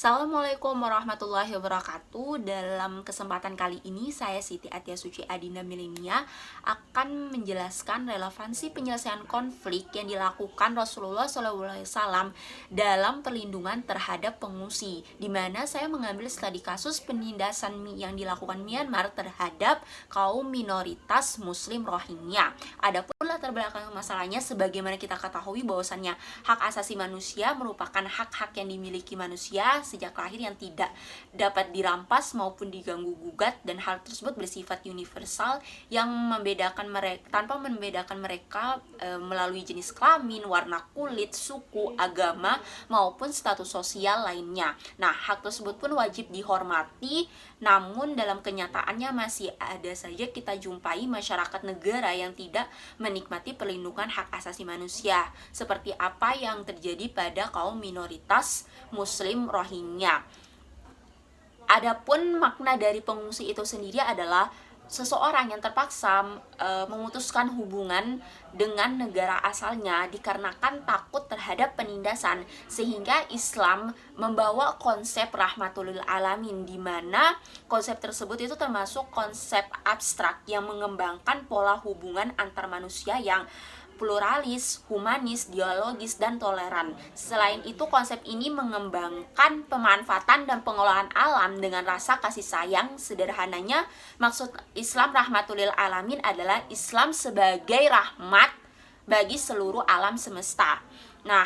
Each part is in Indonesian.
Assalamualaikum warahmatullahi wabarakatuh. Dalam kesempatan kali ini saya Siti Atia Suci Adinda Milenia akan menjelaskan relevansi penyelesaian konflik yang dilakukan Rasulullah SAW dalam perlindungan terhadap pengungsi, di mana saya mengambil studi kasus penindasan yang dilakukan Myanmar terhadap kaum minoritas Muslim Rohingya. Adapun latar belakang masalahnya, sebagaimana kita ketahui bahwasannya hak asasi manusia merupakan hak-hak yang dimiliki manusia sejak lahir yang tidak dapat dirampas maupun diganggu gugat, dan hal tersebut bersifat universal yang membedakan mereka tanpa membedakan mereka melalui jenis kelamin, warna kulit, suku, agama maupun status sosial lainnya. Nah, hak tersebut pun wajib dihormati, namun dalam kenyataannya masih ada saja kita jumpai masyarakat negara yang tidak menikmati perlindungan hak asasi manusia, seperti apa yang terjadi pada kaum minoritas Muslim Rohingya. Adapun makna dari pengungsi itu sendiri adalah seseorang yang terpaksa memutuskan hubungan dengan negara asalnya dikarenakan takut terhadap penindasan, sehingga Islam membawa konsep rahmatul lil alamin, di mana konsep tersebut itu termasuk konsep abstrak yang mengembangkan pola hubungan antar manusia yang pluralis, humanis, dialogis, dan toleran. Selain itu, konsep ini mengembangkan pemanfaatan dan pengelolaan alam dengan rasa kasih sayang. Sederhananya, maksud Islam rahmatul lil alamin adalah Islam sebagai rahmat bagi seluruh alam semesta. Nah,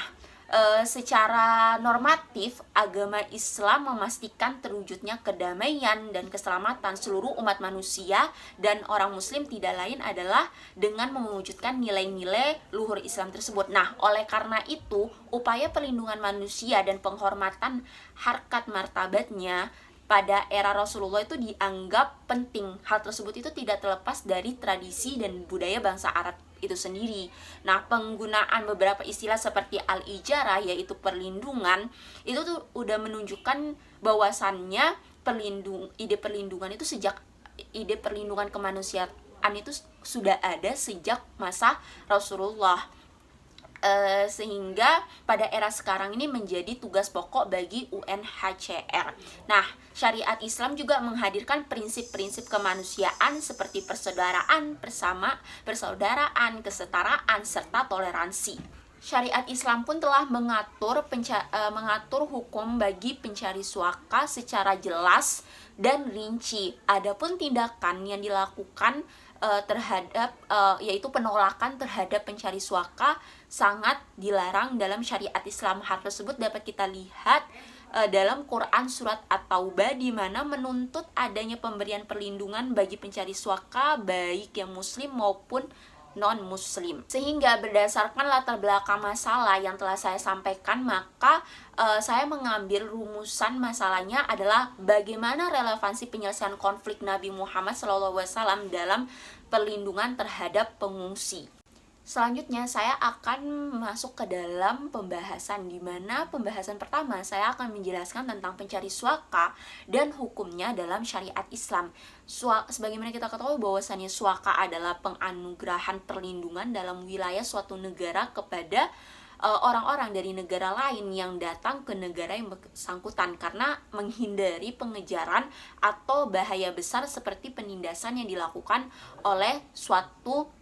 secara normatif, agama Islam memastikan terwujudnya kedamaian dan keselamatan seluruh umat manusia, dan orang muslim tidak lain adalah dengan mewujudkan nilai-nilai luhur Islam tersebut. Nah, oleh karena itu, upaya perlindungan manusia dan penghormatan harkat martabatnya pada era Rasulullah itu dianggap penting. Hal tersebut itu tidak terlepas dari tradisi dan budaya bangsa Arab itu sendiri. Nah, penggunaan beberapa istilah seperti al-ijarah, yaitu perlindungan, itu tuh udah menunjukkan bahwasannya ide perlindungan kemanusiaan itu sudah ada sejak masa Rasulullah. Sehingga pada era sekarang ini menjadi tugas pokok bagi UNHCR. Nah, syariat Islam juga menghadirkan prinsip-prinsip kemanusiaan seperti persaudaraan, persaudaraan, kesetaraan, serta toleransi. Syariat Islam pun telah mengatur hukum bagi pencari suaka secara jelas dan rinci. Adapun tindakan yang dilakukan yaitu penolakan terhadap pencari suaka sangat dilarang dalam syariat Islam. Hal tersebut dapat kita lihat dalam Quran surat At-Taubah, di mana menuntut adanya pemberian perlindungan bagi pencari suaka baik yang muslim maupun non-muslim. Sehingga berdasarkan latar belakang masalah yang telah saya sampaikan, maka saya mengambil rumusan masalahnya adalah bagaimana relevansi penyelesaian konflik Nabi Muhammad SAW dalam perlindungan terhadap pengungsi. Selanjutnya saya akan masuk ke dalam pembahasan, di mana pembahasan pertama saya akan menjelaskan tentang pencari suaka dan hukumnya dalam syariat Islam. Sebagaimana kita ketahui bahwasannya suaka adalah penganugerahan perlindungan dalam wilayah suatu negara kepada orang-orang dari negara lain yang datang ke negara yang bersangkutan karena menghindari pengejaran atau bahaya besar seperti penindasan yang dilakukan oleh suatu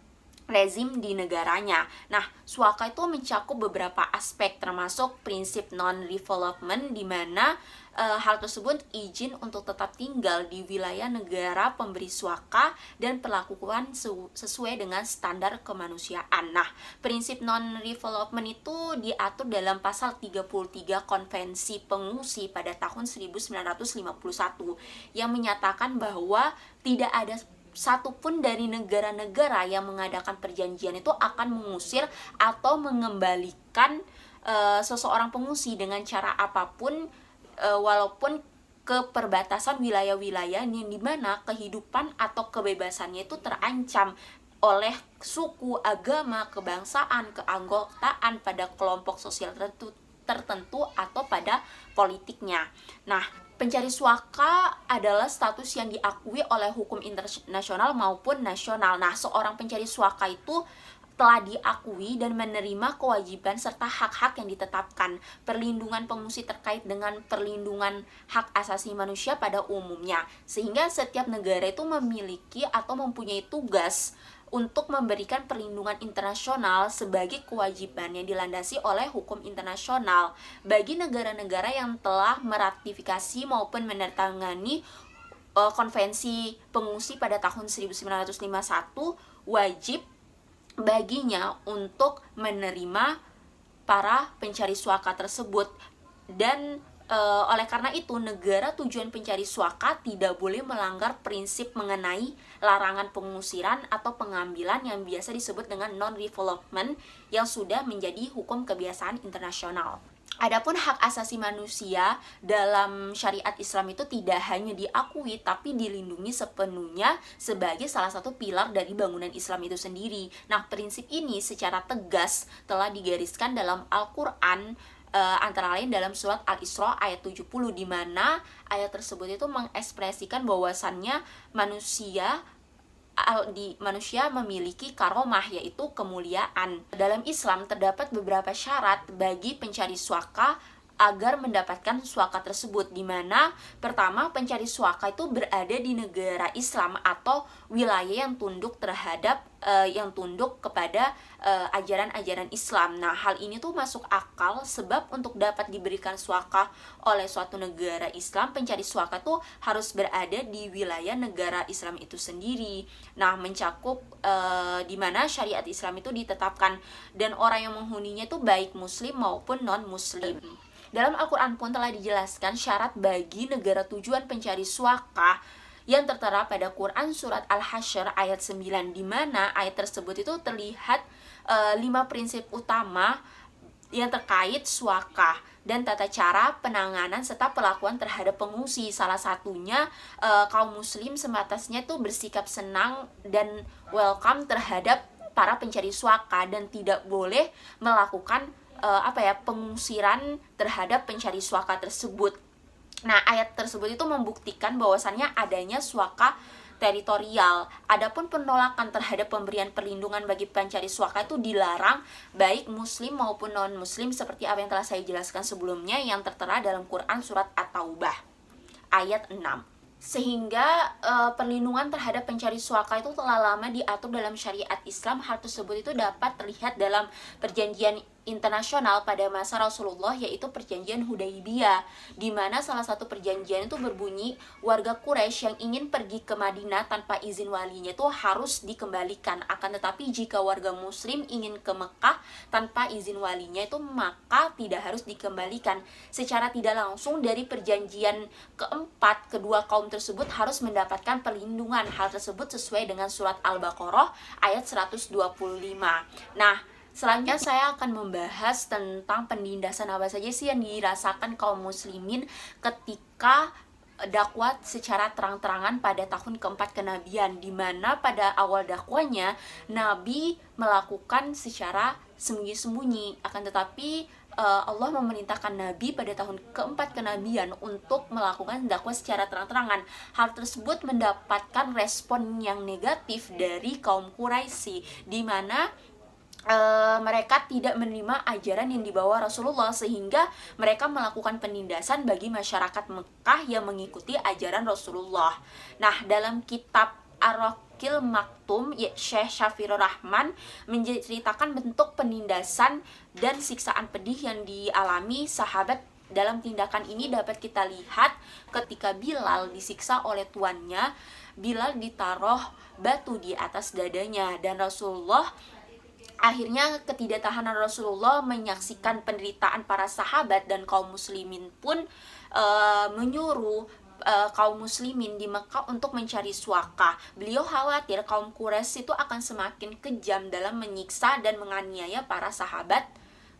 rezim di negaranya. Nah, suaka itu mencakup beberapa aspek, termasuk prinsip non-refoulement, di mana hal tersebut izin untuk tetap tinggal di wilayah negara pemberi suaka dan perlakuan sesuai dengan standar kemanusiaan. Nah, prinsip non-refoulement itu diatur dalam pasal 33 Konvensi Pengungsi pada tahun 1951 yang menyatakan bahwa tidak ada satupun dari negara-negara yang mengadakan perjanjian itu akan mengusir atau mengembalikan seseorang pengungsi dengan cara apapun, walaupun ke perbatasan wilayah-wilayah yang dimana kehidupan atau kebebasannya itu terancam oleh suku, agama, kebangsaan, keanggotaan pada kelompok sosial tertentu atau pada politiknya. Nah, pencari suaka adalah status yang diakui oleh hukum internasional maupun nasional. Nah, seorang pencari suaka itu telah diakui dan menerima kewajiban serta hak-hak yang ditetapkan. Perlindungan pengungsi terkait dengan perlindungan hak asasi manusia pada umumnya. Sehingga setiap negara itu memiliki atau mempunyai tugas untuk memberikan perlindungan internasional sebagai kewajiban yang dilandasi oleh hukum internasional bagi negara-negara yang telah meratifikasi maupun menandatangani konvensi pengungsi pada tahun 1951. Wajib baginya untuk menerima para pencari suaka tersebut. Dan oleh karena itu, negara tujuan pencari suaka tidak boleh melanggar prinsip mengenai larangan pengusiran atau pengambilan yang biasa disebut dengan non-refoulement yang sudah menjadi hukum kebiasaan internasional. Adapun hak asasi manusia dalam syariat Islam itu tidak hanya diakui tapi dilindungi sepenuhnya sebagai salah satu pilar dari bangunan Islam itu sendiri. Nah, prinsip ini secara tegas telah digariskan dalam Al-Qur'an, antara lain dalam surat Al-Isra ayat 70, di mana ayat tersebut itu mengekspresikan bahwasannya manusia memiliki karomah, yaitu kemuliaan. Dalam Islam terdapat beberapa syarat bagi pencari suaka agar mendapatkan suaka tersebut, di mana pertama, pencari suaka itu berada di negara Islam atau wilayah yang tunduk kepada ajaran-ajaran Islam. Nah, hal ini tuh masuk akal sebab untuk dapat diberikan suaka oleh suatu negara Islam, pencari suaka tuh harus berada di wilayah negara Islam itu sendiri. Nah, mencakup di mana syariat Islam itu ditetapkan dan orang yang menghuninya itu baik muslim maupun non-muslim. Dalam Al-Quran pun telah dijelaskan syarat bagi negara tujuan pencari suaka yang tertera pada Quran surat Al-Hasyr ayat 9, di mana ayat tersebut itu terlihat 5 prinsip utama yang terkait suaka dan tata cara penanganan serta perlakuan terhadap pengungsi. Salah satunya kaum muslim sebatasnya itu bersikap senang dan welcome terhadap para pencari suaka dan tidak boleh melakukan pengusiran terhadap pencari suaka tersebut. Nah, ayat tersebut itu membuktikan bahwasannya adanya suaka teritorial. Adapun penolakan terhadap pemberian perlindungan bagi pencari suaka itu dilarang baik muslim maupun non-muslim, seperti apa yang telah saya jelaskan sebelumnya yang tertera dalam Quran surat At-Taubah ayat 6. Sehingga perlindungan terhadap pencari suaka itu telah lama diatur dalam syariat Islam. Hal tersebut itu dapat terlihat dalam perjanjian internasional pada masa Rasulullah, yaitu perjanjian Hudaibiyah, di mana salah satu perjanjian itu berbunyi warga Quraisy yang ingin pergi ke Madinah tanpa izin walinya itu harus dikembalikan. Akan tetapi jika warga muslim ingin ke Mekah tanpa izin walinya itu maka tidak harus dikembalikan. Secara tidak langsung dari perjanjian keempat, kedua kaum tersebut harus mendapatkan perlindungan. Hal tersebut sesuai dengan surat Al-Baqarah ayat 125. Nah, selanjutnya saya akan membahas tentang penindasan apa saja sih yang dirasakan kaum muslimin ketika dakwah secara terang-terangan pada tahun keempat kenabian, di mana pada awal dakwanya Nabi melakukan secara sembunyi-sembunyi. Akan tetapi Allah memerintahkan Nabi pada tahun keempat kenabian untuk melakukan dakwah secara terang-terangan. Hal tersebut mendapatkan respon yang negatif dari kaum Quraisy, di mana mereka tidak menerima ajaran yang dibawa Rasulullah, sehingga mereka melakukan penindasan bagi masyarakat Mekah yang mengikuti ajaran Rasulullah. Nah, dalam kitab Ar-Raqqil Maktum, Syekh Syafirur Rahman menceritakan bentuk penindasan dan siksaan pedih yang dialami sahabat. Dalam tindakan ini dapat kita lihat ketika Bilal disiksa oleh tuannya. Bilal ditaruh batu di atas dadanya dan Rasulullah, akhirnya ketidaktahanan Rasulullah menyaksikan penderitaan para sahabat dan kaum muslimin pun menyuruh kaum muslimin di Mekah untuk mencari suaka. Beliau khawatir kaum Quraisy itu akan semakin kejam dalam menyiksa dan menganiaya para sahabat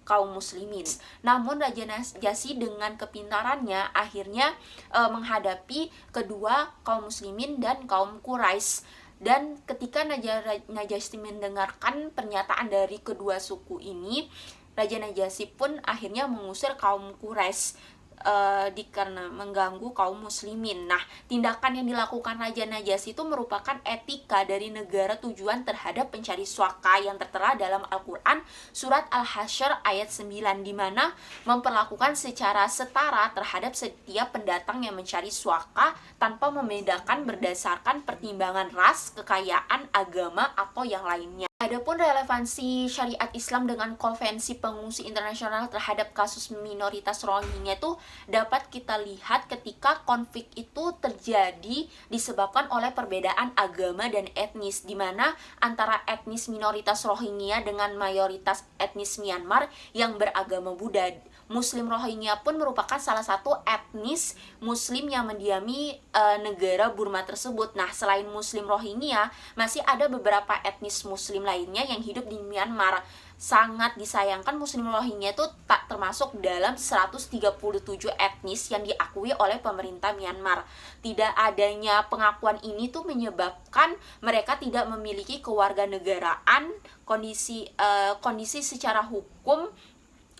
kaum muslimin. Namun Raja Najasyi dengan kepintarannya akhirnya menghadapi kedua kaum muslimin dan kaum Quraisy. Dan ketika Najasyi mendengarkan pernyataan dari kedua suku ini, Raja Najasyi pun akhirnya mengusir kaum Quraisy karena mengganggu kaum muslimin. Nah, tindakan yang dilakukan Raja Najasyi itu merupakan etika dari negara tujuan terhadap pencari suaka yang tertera dalam Al-Quran surat Al-Hasyr ayat 9, di mana memperlakukan secara setara terhadap setiap pendatang yang mencari suaka tanpa membedakan berdasarkan pertimbangan ras, kekayaan, agama, atau yang lainnya. Adapun relevansi syariat Islam dengan Konvensi Pengungsi Internasional terhadap kasus minoritas Rohingya itu dapat kita lihat ketika konflik itu terjadi disebabkan oleh perbedaan agama dan etnis, di mana antara etnis minoritas Rohingya dengan mayoritas etnis Myanmar yang beragama Buddha. Muslim Rohingya pun merupakan salah satu etnis Muslim yang mendiami negara Burma tersebut. Nah, selain Muslim Rohingya, masih ada beberapa etnis Muslim lainnya yang hidup di Myanmar. Sangat disayangkan Muslim Rohingya itu tak termasuk dalam 137 etnis yang diakui oleh pemerintah Myanmar. Tidak adanya pengakuan ini tuh menyebabkan mereka tidak memiliki kewarganegaraan, kondisi secara hukum,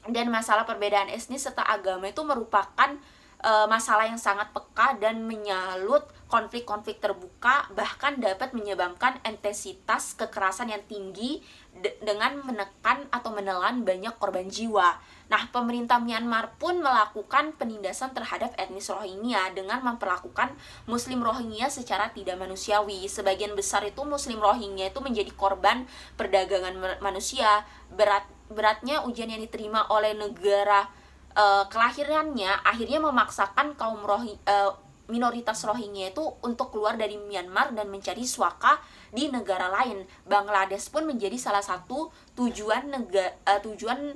dan masalah perbedaan etnis serta agama itu merupakan masalah yang sangat peka dan menyalut konflik-konflik terbuka, bahkan dapat menyebabkan intensitas kekerasan yang tinggi dengan menekan atau menelan banyak korban jiwa. Nah, pemerintah Myanmar pun melakukan penindasan terhadap etnis Rohingya dengan memperlakukan Muslim Rohingya secara tidak manusiawi. Sebagian besar itu Muslim Rohingya itu menjadi korban perdagangan manusia. Beratnya ujian yang diterima oleh negara kelahirannya akhirnya memaksakan kaum minoritas Rohingya itu untuk keluar dari Myanmar dan mencari suaka di negara lain. Bangladesh pun menjadi salah satu tujuan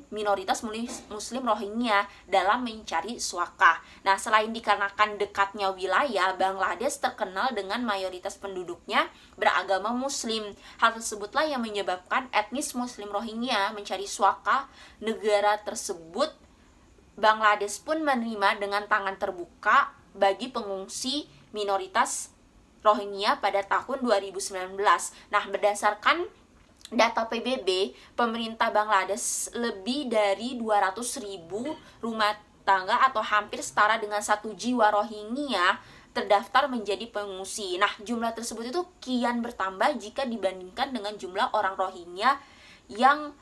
minoritas Muslim Rohingya dalam mencari suaka. Nah, selain dikarenakan dekatnya wilayah, Bangladesh terkenal dengan mayoritas penduduknya beragama Muslim. Hal tersebutlah yang menyebabkan etnis Muslim Rohingya mencari suaka negara tersebut. Bangladesh pun menerima dengan tangan terbuka bagi pengungsi minoritas Rohingya pada tahun 2019. Nah, berdasarkan data PBB, pemerintah Bangladesh lebih dari 200.000 rumah tangga atau hampir setara dengan 1 jiwa Rohingya terdaftar menjadi pengungsi. Nah, jumlah tersebut itu kian bertambah jika dibandingkan dengan jumlah orang Rohingya yang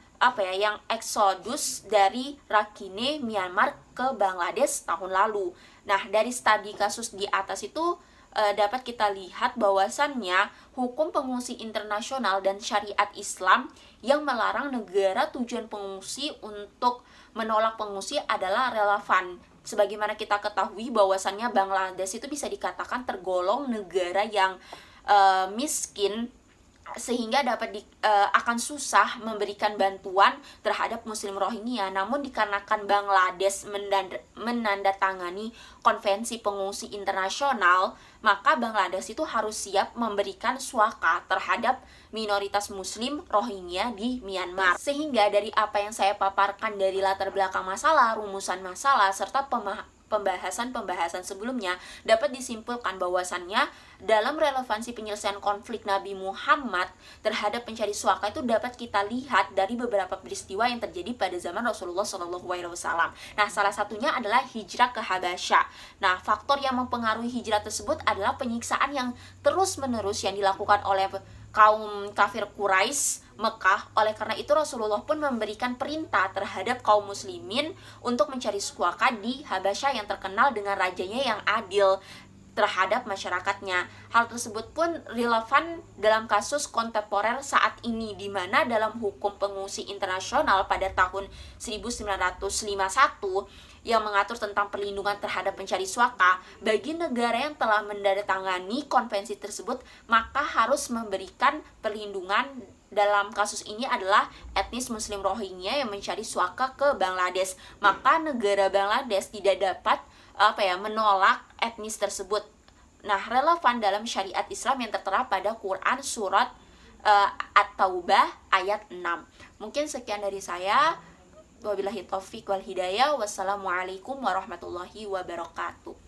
eksodus dari Rakhine, Myanmar ke Bangladesh tahun lalu. Nah, dari studi kasus di atas itu dapat kita lihat bahwasannya hukum pengungsi internasional dan syariat Islam yang melarang negara tujuan pengungsi untuk menolak pengungsi adalah relevan. Sebagaimana kita ketahui bahwasannya Bangladesh itu bisa dikatakan tergolong negara yang miskin, sehingga akan susah memberikan bantuan terhadap Muslim Rohingya. Namun dikarenakan Bangladesh menandatangani Konvensi Pengungsi Internasional, maka Bangladesh itu harus siap memberikan suaka terhadap minoritas Muslim Rohingya di Myanmar. Sehingga dari apa yang saya paparkan dari latar belakang masalah, rumusan masalah, serta pembahasan sebelumnya, dapat disimpulkan bahwasannya dalam relevansi penyelesaian konflik Nabi Muhammad terhadap pencari suaka itu dapat kita lihat dari beberapa peristiwa yang terjadi pada zaman Rasulullah SAW. Nah, salah satunya adalah hijrah ke Habasyah. Nah, faktor yang mempengaruhi hijrah tersebut adalah penyiksaan yang terus-menerus yang dilakukan oleh kaum kafir Quraisy Mekah. Oleh karena itu Rasulullah pun memberikan perintah terhadap kaum muslimin untuk mencari suaka di Habasyah yang terkenal dengan rajanya yang adil terhadap masyarakatnya. Hal tersebut pun relevan dalam kasus kontemporer saat ini, di mana dalam hukum pengungsi internasional pada tahun 1951 yang mengatur tentang perlindungan terhadap pencari suaka, bagi negara yang telah menandatangani konvensi tersebut, maka harus memberikan perlindungan. Dalam kasus ini adalah etnis Muslim Rohingya yang mencari suaka ke Bangladesh. Maka negara Bangladesh tidak dapat menolak etnis tersebut. Nah, relevan dalam syariat Islam yang tertera pada Quran surat At-Taubah ayat 6. Mungkin sekian dari saya. Wabillahi taufiq wal hidayah. Wassalamualaikum warahmatullahi wabarakatuh.